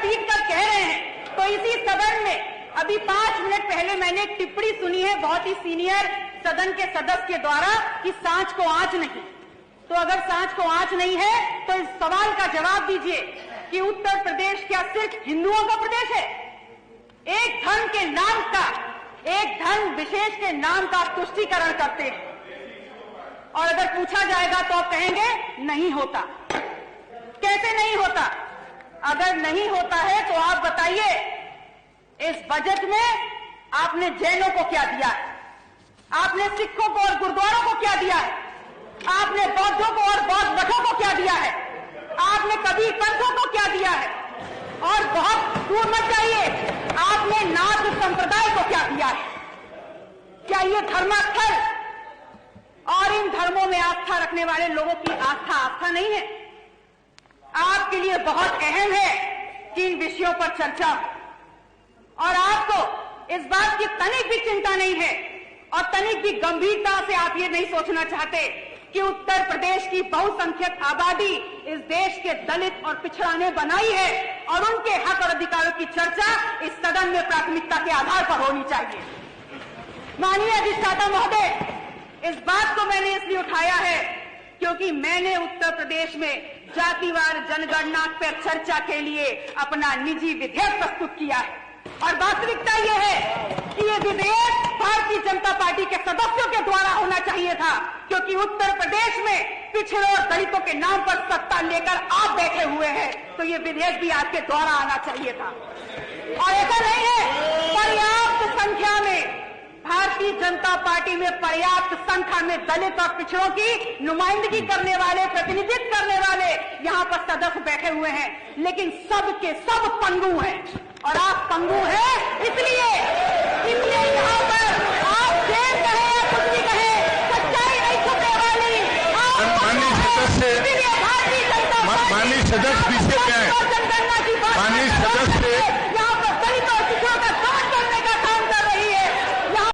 पीट कर कह रहे हैं, तो इसी सदन में अभी 5 मिनट पहले मैंने एक टिप्पणी सुनी है बहुत ही सीनियर सदन के सदस्य के द्वारा कि सांच को आंच नहीं। तो अगर सांच को आंच नहीं है तो इस सवाल का जवाब दीजिए कि उत्तर प्रदेश क्या सिर्फ हिंदुओं का प्रदेश है? एक धर्म के नाम का, एक धर्म विशेष के नाम का तुष्टीकरण करते हैं, और अगर पूछा जाएगा तो आप कहेंगे नहीं होता। कैसे नहीं होता? अगर नहीं होता है तो आप बताइए, इस बजट में आपने जैनों को क्या दिया है? आपने सिखों को और गुरुद्वारों को क्या दिया है? आपने बौद्धों को और बौद्ध मठों को क्या दिया है? आपने कबीर पंथों को क्या दिया है? और बहुत दूर मत जाइए, आपने नाथ संप्रदाय को क्या दिया है? क्या ये धर्मास्थल और इन धर्मों में आस्था रखने वाले लोगों की आस्था नहीं है? आपके लिए बहुत अहम है कि इन विषयों पर चर्चा हो, और आपको इस बात की तनिक भी चिंता नहीं है और तनिक भी गंभीरता से आप ये नहीं सोचना चाहते कि उत्तर प्रदेश की बहुसंख्यक आबादी इस देश के दलित और पिछड़ा ने बनाई है और उनके हक और अधिकारों की चर्चा इस सदन में प्राथमिकता के आधार पर होनी चाहिए। माननीय अधिष्ठाता महोदय, इस बात को मैंने इसलिए उठाया है क्योंकि मैंने उत्तर प्रदेश में जातिवार जनगणना पर चर्चा के लिए अपना निजी विधेयक प्रस्तुत किया है, और वास्तविकता यह है कि यह विधेयक भारतीय जनता पार्टी के सदस्यों के द्वारा होना चाहिए था, क्योंकि उत्तर प्रदेश में पिछड़ों और दलितों के नाम पर सत्ता लेकर आप बैठे हुए हैं, तो ये विधेयक भी आपके द्वारा आना चाहिए था। और ऐसा नहीं है, पर्याप्त संख्या में भारतीय जनता पार्टी में पर्याप्त संख्या में दलित और पिछड़ों की नुमाइंदगी करने वाले, प्रतिनिधित्व करने वाले यहाँ पर सदस्य बैठे हुए हैं, लेकिन सब के सब पंगु हैं, और आप पंगु हैं इसलिए यहाँ पर आप जेल कहे या कुछ भी कहे, सच्चाई नहीं छुपने वाली। माननीय सदस्य भारतीय जनता माननीय सदस्य पीछे क्या है? जनगणना की बात